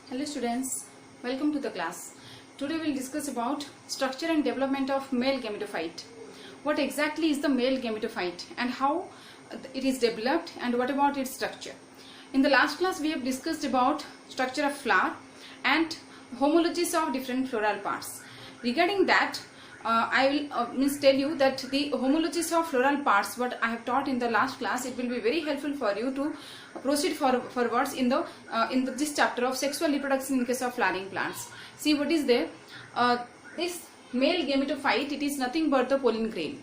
Hello students, welcome to the class. Today we will discuss about structure and development of male gametophyte. What exactly is the male gametophyte and how it is developed and what about its structure. In the last class we have discussed about structure of flower and homologies of different floral parts. Regarding that, I will tell you that the homologies of floral parts, what I have taught in the last class, it will be very helpful for you to proceed forwards in this chapter of sexual reproduction in case of flowering plants. See what is there. This male gametophyte, it is nothing but the pollen grain.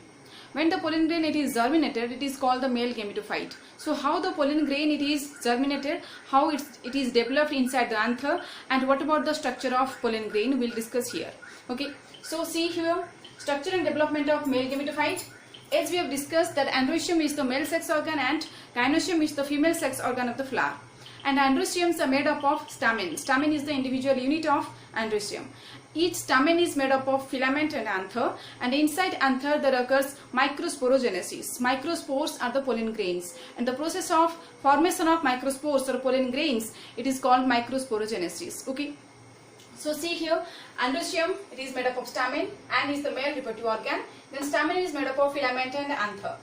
When the pollen grain it is germinated, it is called the male gametophyte. So how the pollen grain it is germinated, how it is developed inside the anther, and what about the structure of pollen grain we will discuss here. Okay. So see here, structure and development of male gametophyte. As we have discussed that androecium is the male sex organ and gynoecium is the female sex organ of the flower. And androeciums are made up of stamen. Stamen is the individual unit of androecium. Each stamen is made up of filament and anther, and inside anther there occurs microsporogenesis. Microspores are the pollen grains, and the process of formation of microspores or pollen grains, it is called microsporogenesis. Okay. So see here, androecium, it is made up of stamen and is the male reproductive organ. Then stamen is made up of filament and anther.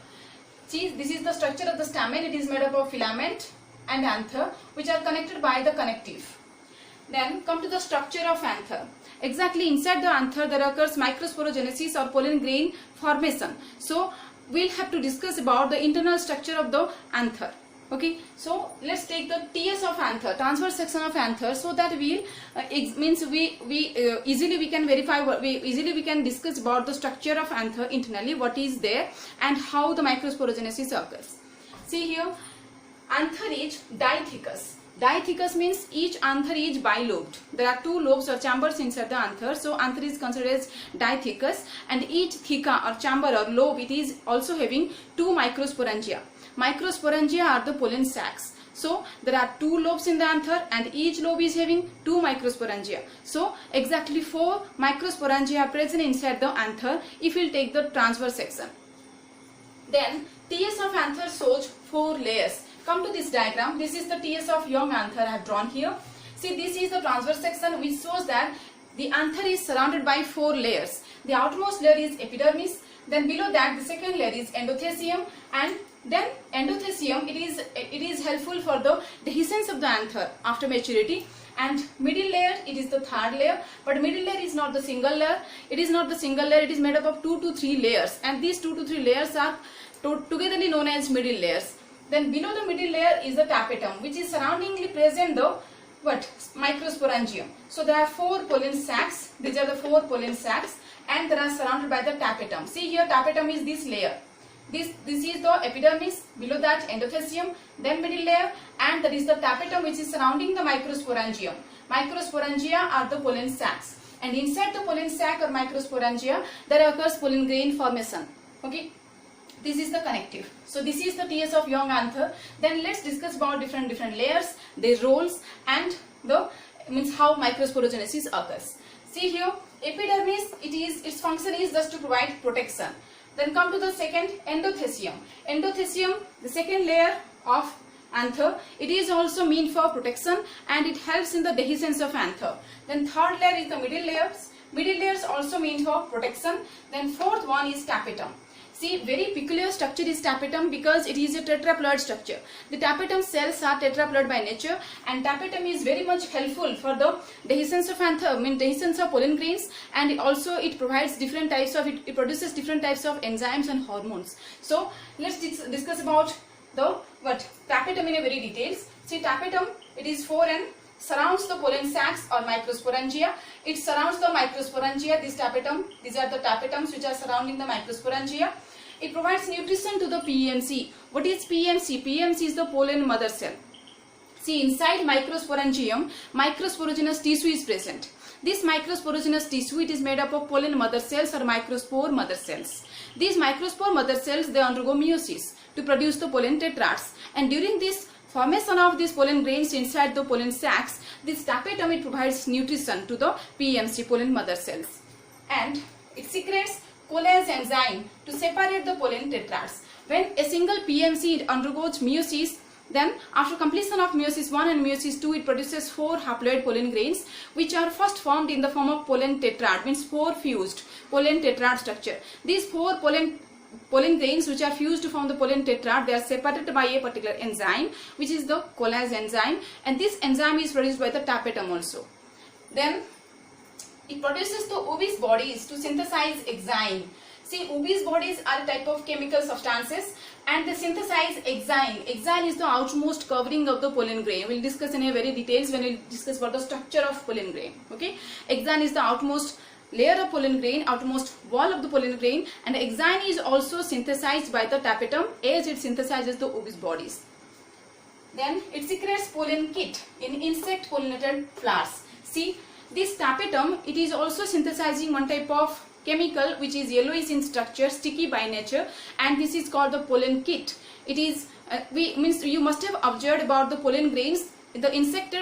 See, this is the structure of the stamen. It is made up of filament and anther, which are connected by the connective. Then come to the structure of anther. Exactly inside the anther there occurs microsporogenesis or pollen grain formation. So we'll have to discuss about the internal structure of the anther. Okay, so let's take the TS of anther, transverse section of anther, so that we easily can verify, easily we can discuss about the structure of anther internally, what is there and how the microsporogenesis occurs. See here, anther is dithecous. Dithecous means each anther is bilobed. There are two lobes or chambers inside the anther, so anther is considered as dithecous, and each theca or chamber or lobe, it is also having two microsporangia. Microsporangia are the pollen sacs. So there are two lobes in the anther and each lobe is having two microsporangia. So exactly 4 microsporangia are present inside the anther if we will take the transverse section. Then TS of anther shows 4 layers. Come to this diagram. This is the TS of young anther I have drawn here. See, this is the transverse section which shows that the anther is surrounded by 4 layers. The outermost layer is epidermis. Then below that the second layer is endothecium, and then endothecium it is helpful for the dehiscence of the anther after maturity, and middle layer it is the third layer, but middle layer is not the single layer. It is not the single layer, it is made up of 2 to 3 layers, and these 2 to 3 layers are togetherly known as middle layers. Then below the middle layer is the tapetum, which is surroundingly present the microsporangium. So there are 4 pollen sacs. These are the 4 pollen sacs, and they are surrounded by the tapetum. See here, tapetum is this layer. This is the epidermis, below that endothecium, then middle layer, and that is the tapetum which is surrounding the microsporangium. Microsporangia are the pollen sacs, and inside the pollen sac or microsporangia there occurs pollen grain formation. Okay, this is the connective. So this is the TS of young anther. Then let's discuss about different layers, their roles, and how microsporogenesis occurs. See here, epidermis, its function is just to provide protection. Then come to the second, endothecium. Endothecium, the second layer of anther, it is also meant for protection and it helps in the dehiscence of anther. Then third layer is the middle layers. Middle layers also meant for protection. Then fourth one is tapetum. See, very peculiar structure is tapetum because it is a tetraploid structure. The tapetum cells are tetraploid by nature, and tapetum is very much helpful for the dehiscence of anther, dehiscence of pollen grains, and also it provides different types of, it produces different types of enzymes and hormones. So let's discuss about the tapetum in a very details. See, tapetum, it is 4 and surrounds the pollen sacs or microsporangia. It surrounds the microsporangia, this tapetum. These are the tapetums which are surrounding the microsporangia. It provides nutrition to the PMC. What is PMC? PMC is the pollen mother cell. See, inside microsporangium, microsporogenous tissue is present. This microsporogenous tissue, it is made up of pollen mother cells or microspore mother cells. These microspore mother cells, they undergo meiosis to produce the pollen tetrads, and during this formation of these pollen grains inside the pollen sacs, this tapetum, it provides nutrition to the PMC, pollen mother cells, and it secretes Coalase enzyme to separate the pollen tetrads. When a single PMC undergoes meiosis, Then after completion of meiosis 1 and meiosis 2, it produces 4 haploid pollen grains, which are first formed in the form of pollen tetrad, means 4 fused pollen tetrad structure. These 4 pollen grains which are fused to form the pollen tetrad, they are separated by a particular enzyme, which is the Collage enzyme, and this enzyme is produced by the tapetum also. Then it produces the Ubi's bodies to synthesize exine. See, Ubi's bodies are a type of chemical substances and they synthesize exine. Exine is the outermost covering of the pollen grain. We will discuss in a very details when we discuss about the structure of pollen grain. Okay, exine is the outermost layer of pollen grain, outermost wall of the pollen grain, and exine is also synthesized by the tapetum as it synthesizes the Ubi's bodies. Then it secretes pollen kit in insect pollinated flowers. See, this tapetum, it is also synthesizing one type of chemical which is yellowish in structure, sticky by nature, and this is called the pollen kit. It is you must have observed about the pollen grains. The insect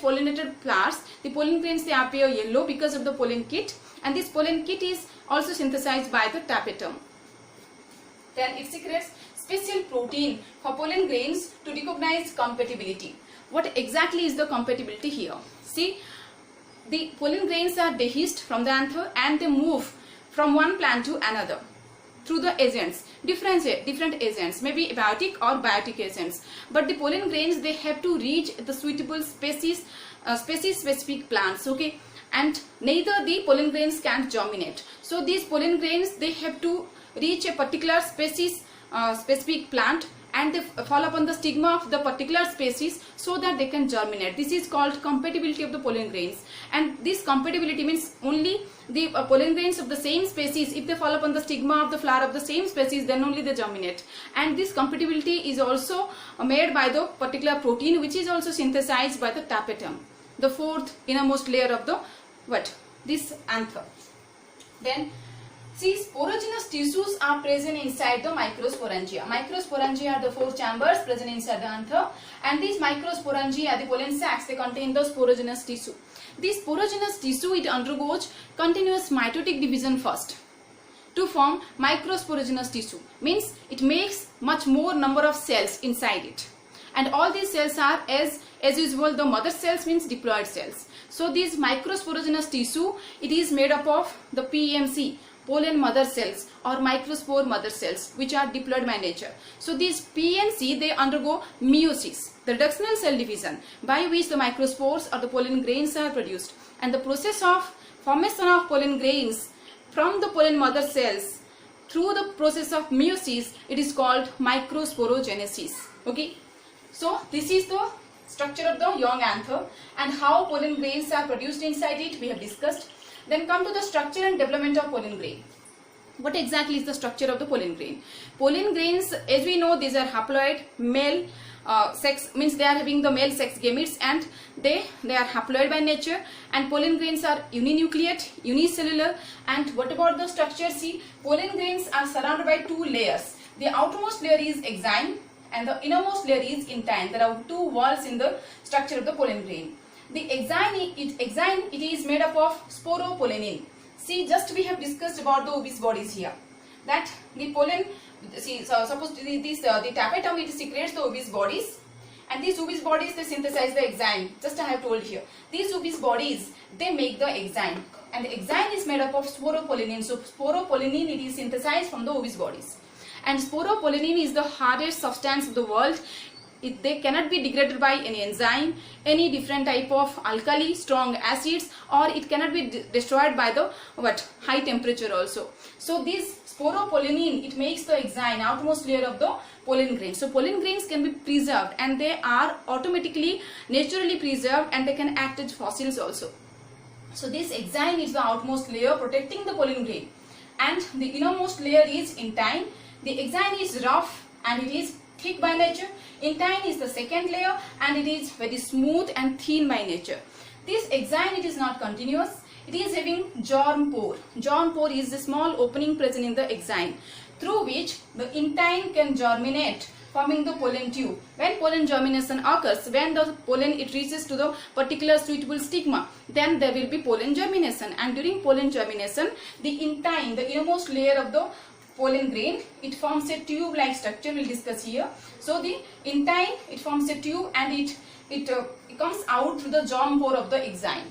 pollinated flowers, the pollen grains, they appear yellow because of the pollen kit, and this pollen kit is also synthesized by the tapetum. Then it secretes special protein for pollen grains to recognize compatibility. What exactly is the compatibility here? See, the pollen grains are dehisced from the anther and they move from one plant to another through the agents, different agents, maybe abiotic or biotic agents. But the pollen grains, they have to reach the suitable species specific plants, okay, and neither the pollen grains can germinate. So these pollen grains, they have to reach a particular species specific plant, and they fall upon the stigma of the particular species so that they can germinate. This is called compatibility of the pollen grains, and this compatibility means only the pollen grains of the same species, if they fall upon the stigma of the flower of the same species, then only they germinate. And this compatibility is also made by the particular protein which is also synthesized by the tapetum, the fourth innermost layer of the this anther. Then see, sporogenous tissues are present inside the microsporangia. Microsporangia are the 4 chambers present inside the anther, and these microsporangia, the pollen sacs, they contain the sporogenous tissue. This sporogenous tissue, it undergoes continuous mitotic division first to form microsporogenous tissue. Means it makes much more number of cells inside it, and all these cells are as usual the mother cells, means diploid cells. So this microsporogenous tissue, it is made up of the PMC, pollen mother cells, or microspore mother cells, which are diploid by nature. So these PMC, they undergo meiosis, the reductional cell division, by which the microspores or the pollen grains are produced. And the process of formation of pollen grains from the pollen mother cells through the process of meiosis, it is called microsporogenesis. Okay, so this is the structure of the young anther, and how pollen grains are produced inside it we have discussed. Then come to the structure and development of pollen grain. What exactly is the structure of the pollen grain? Pollen grains, as we know, these are haploid, male sex, means they are having the male sex gametes, and they are haploid by nature, and pollen grains are uninucleate, unicellular. And what about the structure? See, pollen grains are surrounded by 2 layers. The outermost layer is exine and the innermost layer is intine. There are 2 walls in the structure of the pollen grain. The exine, it is made up of sporopollenin. See, just we have discussed about the Ubi's bodies here. That the pollen, see, so suppose the tapetum, it secretes the Ubi's bodies, and these Ubi's bodies, they synthesize the exine. Just I have told here. These Ubi's bodies, they make the exine, and the exine is made up of sporopollenin. So sporopollenin, it is synthesized from the Ubi's bodies, and sporopollenin is the hardest substance of the world. They cannot be degraded by any enzyme, any different type of alkali, strong acids, or it cannot be destroyed by the high temperature also. So this sporopollenin, it makes the exine, outermost layer of the pollen grain. So pollen grains can be preserved, and they are automatically, naturally preserved, and they can act as fossils also. So this exine is the outermost layer protecting the pollen grain, and the innermost layer is intine. The exine is rough and it is thick by nature. Intine is the second layer, and it is very smooth and thin by nature. This exine, it is not continuous. It is having germ pore. Germ pore is the small opening present in the exine, through which the intine can germinate, forming the pollen tube. When pollen germination occurs, when the pollen, it reaches to the particular suitable stigma, then there will be pollen germination. And during pollen germination, the intine, the innermost layer of the pollen grain, it forms a tube-like structure. We'll discuss here. So the intine, it forms a tube and it comes out through the germ pore of the exine.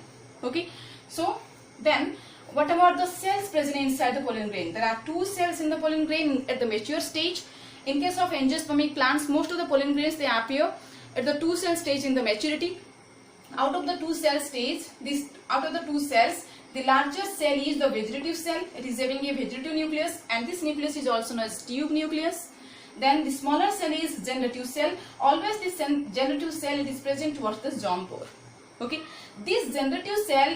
Okay. So then, what about the cells present inside the pollen grain? There are 2 cells in the pollen grain at the mature stage. In case of angiospermic plants, most of the pollen grains, they appear at the 2 cell stage in the maturity. Out of the 2 cell stage, the larger cell is the vegetative cell. It is having a vegetative nucleus, and this nucleus is also known as tube nucleus. Then the smaller cell is generative cell. Always this generative cell, it is present towards the germ pore. Okay, this generative cell,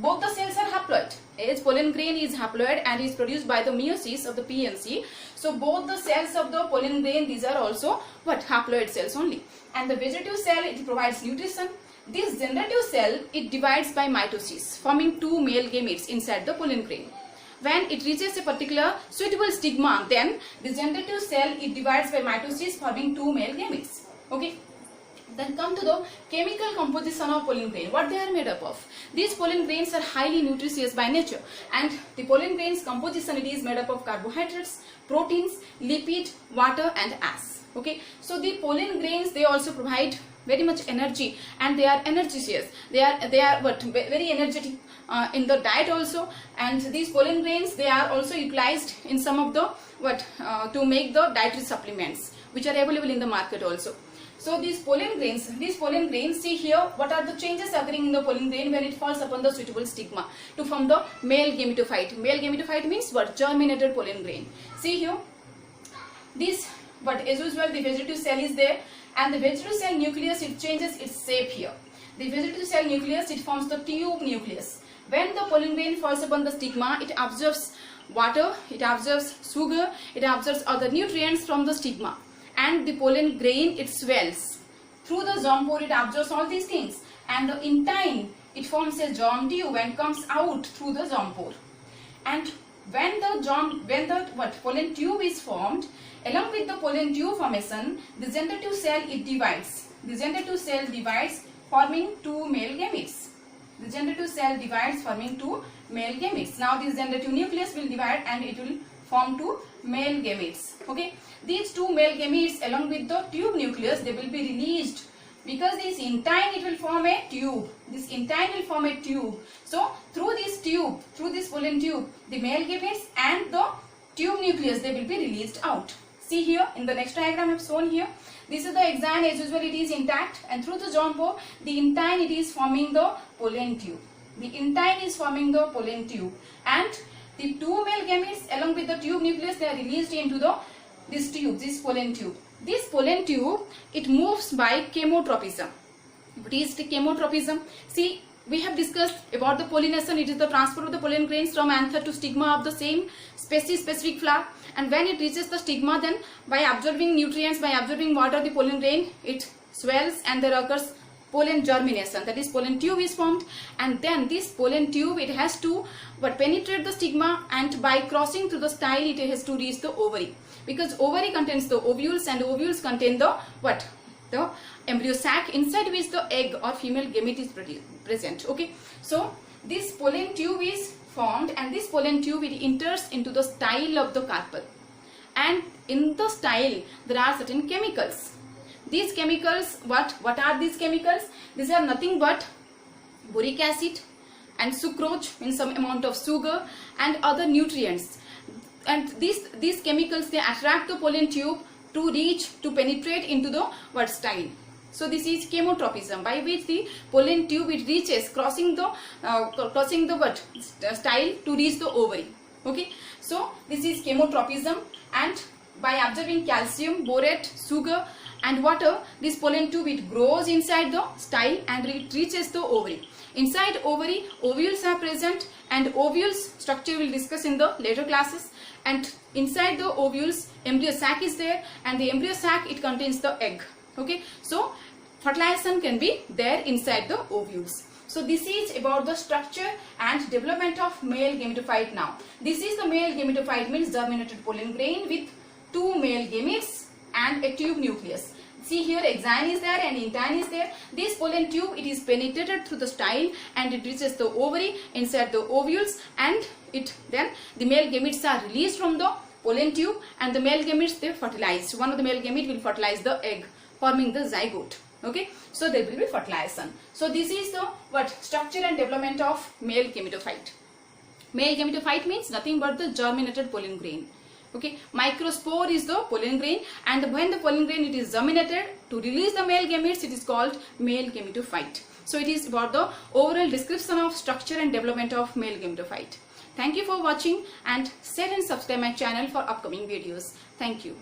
both the cells are haploid. As pollen grain is haploid and is produced by the meiosis of the PNC. So both the cells of the pollen grain, these are also haploid cells only. And the vegetative cell, it provides nutrition. This generative cell, it divides by mitosis, forming 2 male gametes inside the pollen grain. When it reaches a particular suitable stigma, then the generative cell, it divides by mitosis, forming 2 male gametes. Okay. Then come to the chemical composition of pollen grain. What they are made up of? These pollen grains are highly nutritious by nature, and the pollen grains composition, it is made up of carbohydrates, proteins, lipid, water and ash. Okay. So the pollen grains, they also provide very much energy, and they are energicious. They are very energetic in the diet also. And these pollen grains, they are also utilized in some of the to make the dietary supplements which are available in the market also. So these pollen grains, see here what are the changes occurring in the pollen grain when it falls upon the suitable stigma to form the male gametophyte. Male gametophyte means germinated pollen grain. See here, this as usual, the vegetative cell is there, and the vegetative cell nucleus, it changes its shape here. The vegetative cell nucleus, it forms the tube nucleus. When the pollen grain falls upon the stigma, it absorbs water, it absorbs sugar, it absorbs other nutrients from the stigma. And the pollen grain, it swells. Through the germ pore, it absorbs all these things. And the intine, it forms a germ tube and comes out through the germ pore. And when the pollen tube is formed, along with the pollen tube formation, the generative cell, it divides. The generative cell divides, forming 2 male gametes. The generative cell divides, forming 2 male gametes. Now this generative nucleus will divide and it will form 2 male gametes. Okay. These 2 male gametes along with the tube nucleus, they will be released, because this intine, it will form a tube. This intine will form a tube. So through this tube, through this pollen tube, the male gametes and the tube nucleus, they will be released out. See here in the next diagram I have shown here. This is the exine, as usual it is intact, and through the germ pore, the intine, it is forming the pollen tube. The intine is forming the pollen tube, and the 2 male gametes along with the tube nucleus, they are released into this tube, this pollen tube. This pollen tube, it moves by chemotropism. What is the chemotropism? See, we have discussed about the pollination. It is the transfer of the pollen grains from anther to stigma of the same species specific flower. And when it reaches the stigma, then by absorbing nutrients, by absorbing water, the pollen grain, it swells and there occurs pollen germination. That is, pollen tube is formed, and then this pollen tube, it has to penetrate the stigma, and by crossing through the style, it has to reach the ovary, because ovary contains the ovules, and ovules contain the the embryo sac, inside which the egg or female gamete is present. Okay, so this pollen tube is formed, and this pollen tube, it enters into the style of the carpel, and in the style there are certain chemicals. These chemicals, what are these chemicals? These are nothing but boric acid and sucrose, in some amount of sugar, and other nutrients. And these chemicals, they attract the pollen tube to penetrate into the style. So this is chemotropism, by which the pollen tube, it reaches, crossing the style to reach the ovary. Okay, so this is chemotropism, and by absorbing calcium, borate, sugar and water, this pollen tube, it grows inside the style and it reaches the ovary. Inside ovary, ovules are present, and ovules structure we'll discuss in the later classes. And inside the ovules, embryo sac is there, and the embryo sac, it contains the egg. Okay, so fertilization can be there inside the ovules. So this is about the structure and development of male gametophyte. Now this is the male gametophyte, means germinated pollen grain with 2 male gametes and a tube nucleus. See here, exine is there and intine is there. This pollen tube, it is penetrated through the style and it reaches the ovary, inside the ovules, and then the male gametes are released from the pollen tube, and the male gametes, they fertilize. One of the male gamete will fertilize the egg, forming the zygote. Okay, so there will be fertilization. So this is the structure and development of male gametophyte. Male gametophyte means nothing but the germinated pollen grain. Okay, microspore is the pollen grain, and when the pollen grain it is germinated to release the male gametes, it is called male gametophyte. So it is about the overall description of structure and development of male gametophyte. Thank you for watching, and share and subscribe my channel for upcoming videos. Thank you.